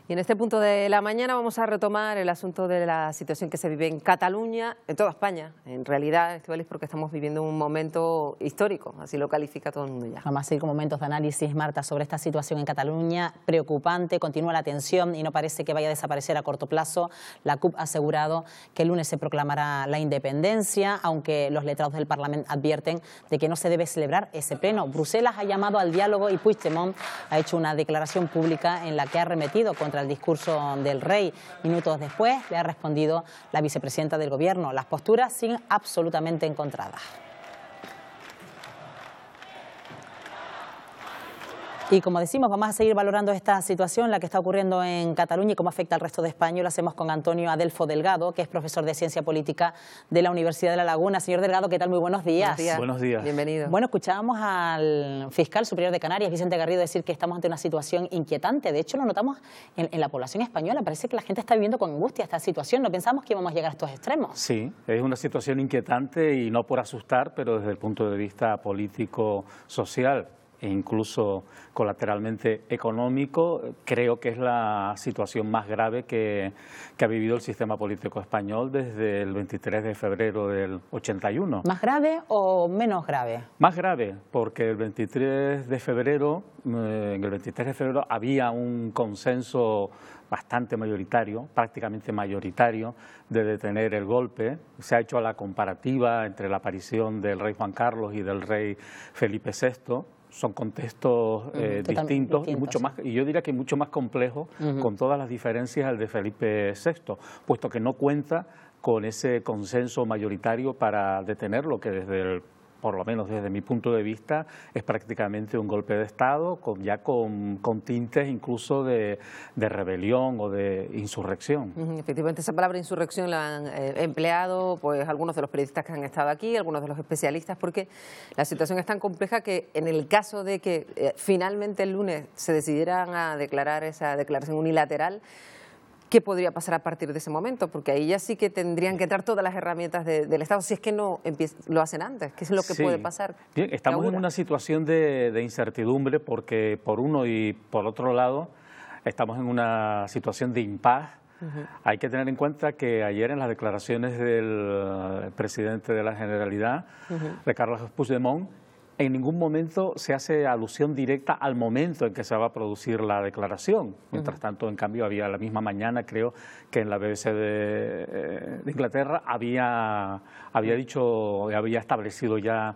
Y en este punto de la mañana vamos a retomar el asunto de la situación que se vive en Cataluña, en toda España. En realidad, Estíbaliz, porque estamos viviendo un momento histórico, así lo califica todo el mundo ya. Vamos a seguir con momentos de análisis, Marta, sobre esta situación en Cataluña. Preocupante, continúa la tensión y no parece que vaya a desaparecer a corto plazo. La CUP ha asegurado que el lunes se proclamará la independencia, aunque los letrados del Parlamento advierten de que no se debe celebrar ese pleno. Bruselas ha llamado al diálogo y Puigdemont ha hecho una declaración pública en la que ha arremetido contra el discurso del rey. Minutos después le ha respondido la vicepresidenta del Gobierno. Las posturas siguen absolutamente encontradas. Y como decimos, vamos a seguir valorando esta situación, la que está ocurriendo en Cataluña y cómo afecta al resto de España. Lo hacemos con Antonio Adelfo Delgado, que es profesor de Ciencia Política de la Universidad de La Laguna. Señor Delgado, ¿qué tal? Muy buenos días. Buenos días. Buenos días. Bienvenido. Bueno, escuchábamos al fiscal superior de Canarias, Vicente Garrido, decir que estamos ante una situación inquietante. De hecho, lo notamos en la población española. Parece que la gente está viviendo con angustia esta situación. No pensamos que íbamos a llegar a estos extremos. Sí, es una situación inquietante y no por asustar, pero desde el punto de vista político, social e incluso colateralmente económico, creo que es la situación más grave que ha vivido el sistema político español desde el 23 de febrero del 81. ¿Más grave o menos grave? Más grave, porque el 23 de febrero, en el 23 de febrero había un consenso bastante mayoritario, prácticamente mayoritario, de detener el golpe. Se ha hecho la comparativa entre la aparición del rey Juan Carlos y del rey Felipe VI. Son contextos distintos y mucho más, y yo diría que mucho más complejos, con todas las diferencias al de Felipe VI, puesto que no cuenta con ese consenso mayoritario para detenerlo, que por lo menos desde mi punto de vista, es prácticamente un golpe de Estado, ya con tintes incluso de rebelión o de insurrección. Efectivamente, esa palabra insurrección la han empleado pues algunos de los periodistas que han estado aquí, algunos de los especialistas, porque la situación es tan compleja que en el caso de que finalmente el lunes se decidieran a declarar esa declaración unilateral, ¿qué podría pasar a partir de ese momento? Porque ahí ya sí que tendrían que entrar todas las herramientas del Estado, si es que no lo hacen antes. ¿Qué es lo que puede pasar? Bien, estamos en una situación de incertidumbre porque por uno y por otro lado estamos en una situación de impas. Hay que tener en cuenta que ayer en las declaraciones del presidente de la Generalidad, de Carles Puigdemont, en ningún momento se hace alusión directa al momento en que se va a producir la declaración. Mientras tanto, en cambio, había la misma mañana, creo que en la BBC de Inglaterra había establecido ya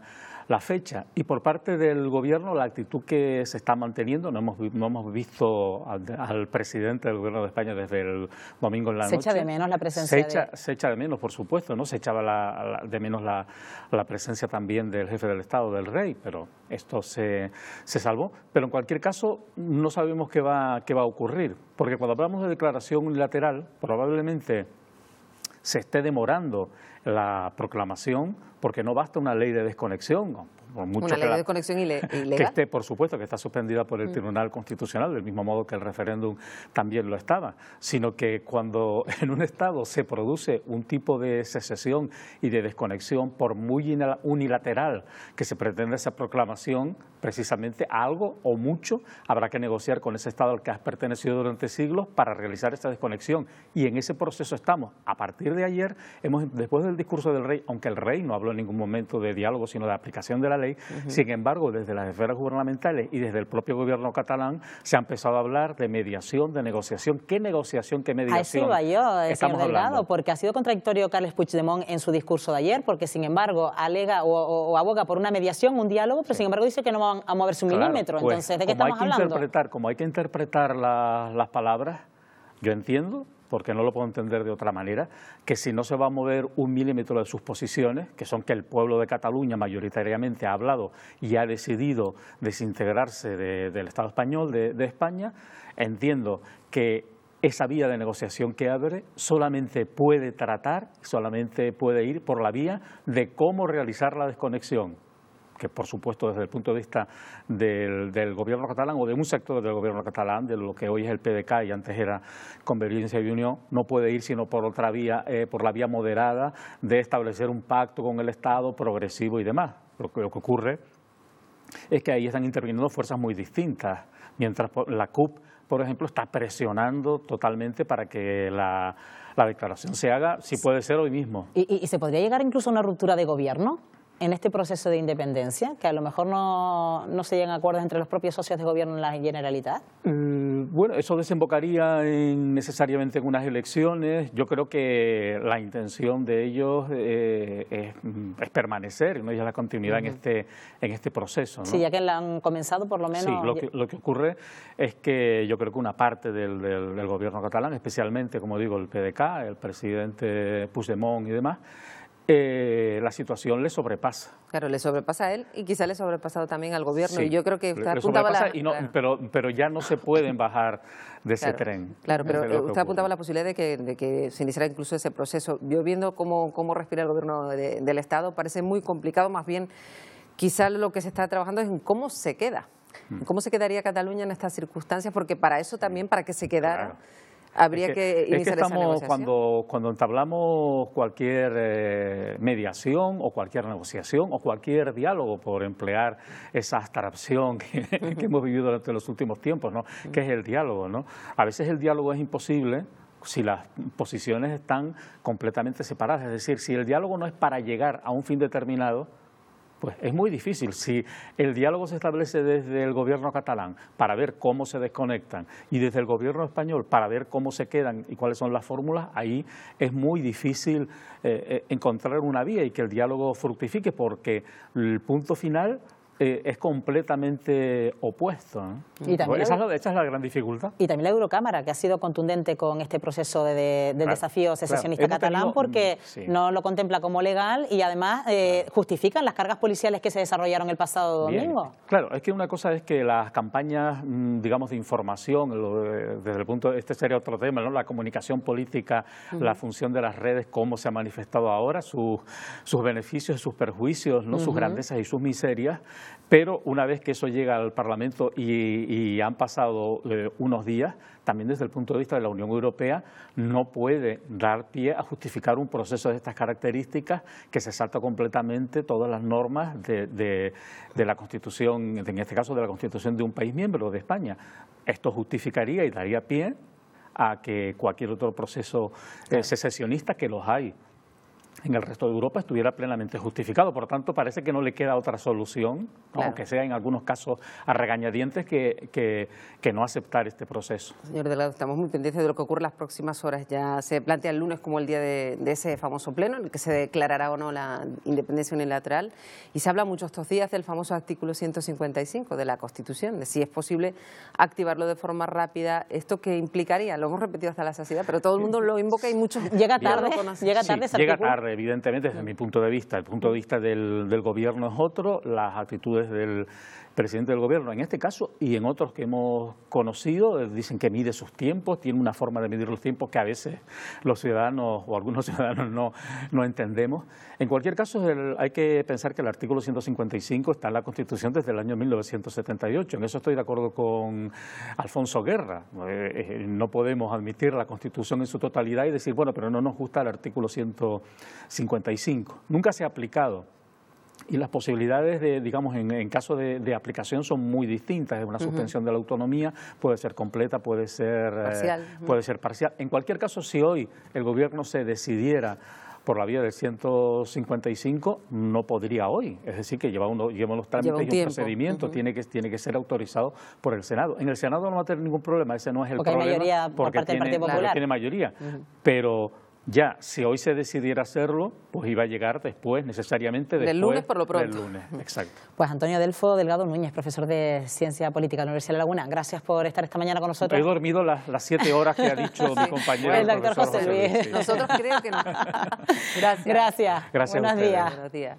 la fecha. Y por parte del Gobierno, la actitud que se está manteniendo, no hemos visto al presidente del Gobierno de España desde el domingo en la noche. ¿Se echa de menos la presencia? Se echa de menos, por supuesto, ¿no? Se echaba de menos la presencia también del jefe del Estado, del rey, pero esto se salvó. Pero en cualquier caso, no sabemos qué va a ocurrir, porque cuando hablamos de declaración unilateral, probablemente se esté demorando la proclamación, porque no basta una ley de desconexión. Por mucho una ley de desconexión ilegal. Que esté, por supuesto, que está suspendida por el Tribunal Constitucional, del mismo modo que el referéndum también lo estaba, sino que cuando en un Estado se produce un tipo de secesión y de desconexión, por muy unilateral que se pretenda esa proclamación, precisamente algo o mucho habrá que negociar con ese Estado al que has pertenecido durante siglos para realizar esa desconexión. Y en ese proceso estamos. A partir de ayer, después del discurso del rey, aunque el rey no habló en ningún momento de diálogo, sino de aplicación de la ley, sin embargo, desde las esferas gubernamentales y desde el propio gobierno catalán se ha empezado a hablar de mediación, de negociación. ¿Qué negociación, qué mediación? A eso iba yo, señor Delgado, porque ha sido contradictorio Carles Puigdemont en su discurso de ayer, porque sin embargo alega o aboga por una mediación, un diálogo, pero sin embargo dice que no van a moverse un milímetro. Pues, entonces, ¿de qué estamos hablando? Como hay que interpretar las palabras, yo entiendo, porque no lo puedo entender de otra manera, que si no se va a mover un milímetro de sus posiciones, que son que el pueblo de Cataluña mayoritariamente ha hablado y ha decidido desintegrarse del Estado español, de España, entiendo que esa vía de negociación que abre solamente puede ir por la vía de cómo realizar la desconexión, que por supuesto desde el punto de vista del gobierno catalán o de un sector del gobierno catalán, de lo que hoy es el PDeCAT y antes era Convergencia y Unión, no puede ir sino por otra vía, por la vía moderada de establecer un pacto con el Estado progresivo y demás. Lo que ocurre es que ahí están interviniendo fuerzas muy distintas. Mientras la CUP por ejemplo, está presionando totalmente para que la declaración se haga, si puede ser hoy mismo. ¿Y se podría llegar incluso a una ruptura de gobierno en este proceso de independencia? Que a lo mejor no se llegan a acuerdos entre los propios socios de gobierno en la Generalitat. Bueno, eso desembocaría necesariamente en unas elecciones. Yo creo que la intención de ellos es permanecer, ¿no? Y la continuidad en este proceso, ¿no? Sí, ya que la han comenzado, por lo menos. Sí, lo que ocurre es que yo creo que una parte del gobierno catalán, especialmente, como digo, el PDeCAT, el presidente Puigdemont y demás, la situación le sobrepasa. Claro, le sobrepasa a él y quizá le ha sobrepasado también al gobierno. Sí, y yo creo que usted apuntaba pero ya no se pueden bajar de ese tren. Claro, pero usted apuntaba la posibilidad de que se iniciara incluso ese proceso. Yo viendo cómo respira el gobierno del Estado, parece muy complicado. Más bien, quizá lo que se está trabajando es en cómo se queda. ¿Cómo se quedaría Cataluña en estas circunstancias? Porque para eso también, para que se quedara... Claro. Habría que iniciar esa negociación. Cuando entablamos cualquier mediación o cualquier negociación o cualquier diálogo, por emplear esa abstracción que hemos vivido durante los últimos tiempos, ¿no? Que es el diálogo, ¿no? A veces el diálogo es imposible si las posiciones están completamente separadas. Es decir, si el diálogo no es para llegar a un fin determinado, pues es muy difícil. Si el diálogo se establece desde el gobierno catalán para ver cómo se desconectan y desde el gobierno español para ver cómo se quedan y cuáles son las fórmulas, ahí es muy difícil encontrar una vía y que el diálogo fructifique, porque el punto final es completamente opuesto, ¿no? Y también esa es la gran dificultad. Y también la Eurocámara, que ha sido contundente con este proceso del desafío secesionista catalán, porque no lo contempla como legal y además justifican las cargas policiales que se desarrollaron el pasado domingo. Claro, es que una cosa es que las campañas, digamos, de información, desde el punto de este sería otro tema, ¿no? La comunicación política, la función de las redes, cómo se ha manifestado ahora, sus beneficios y sus perjuicios, ¿no? Sus grandezas y sus miserias. Pero una vez que eso llega al Parlamento y han pasado unos días, también desde el punto de vista de la Unión Europea no puede dar pie a justificar un proceso de estas características que se salta completamente todas las normas de la Constitución, en este caso de la Constitución de un país miembro, de España. Esto justificaría y daría pie a que cualquier otro proceso secesionista, que los hay en el resto de Europa, estuviera plenamente justificado. Por tanto, parece que no le queda otra solución, ¿no? Aunque sea en algunos casos a regañadientes, que no aceptar este proceso. Señor Delgado, estamos muy pendientes de lo que ocurre en las próximas horas. Ya se plantea el lunes como el día de ese famoso pleno, en el que se declarará o no la independencia unilateral. Y se habla mucho estos días del famoso artículo 155 de la Constitución, de si es posible activarlo de forma rápida. ¿Esto qué implicaría? Lo hemos repetido hasta la saciedad, pero todo el mundo lo invoca y muchos... Llega tarde llega tarde, evidentemente, desde mi punto de vista. El punto de vista del gobierno es otro, las actitudes del presidente del gobierno en este caso y en otros que hemos conocido dicen que mide sus tiempos, tiene una forma de medir los tiempos que a veces los ciudadanos o algunos ciudadanos no entendemos. En cualquier caso, hay que pensar que el artículo 155 está en la Constitución desde el año 1978. En eso estoy de acuerdo con Alfonso Guerra. No podemos admitir la Constitución en su totalidad y decir, bueno, pero no nos gusta el artículo 155. Nunca se ha aplicado. Y las posibilidades, digamos, en caso de aplicación son muy distintas. Una suspensión de la autonomía puede ser completa, puede ser parcial. En cualquier caso, si hoy el gobierno se decidiera por la vía del 155, no podría hoy. Es decir, que lleva unos trámites y un procedimiento, tiene que ser autorizado por el Senado. En el Senado no va a tener ningún problema, ese no es el problema. Porque hay mayoría por parte del Partido Popular. Tiene mayoría, pero... Ya, si hoy se decidiera hacerlo, pues iba a llegar después, necesariamente después del lunes por lo pronto. Del lunes, exacto. Pues Antonio Delfo Delgado Núñez, profesor de Ciencia Política de la Universidad de La Laguna, gracias por estar esta mañana con nosotros. He dormido las 7 horas que ha dicho mi compañero. El doctor José Luis. Nosotros creemos que no. Gracias. Buenos días.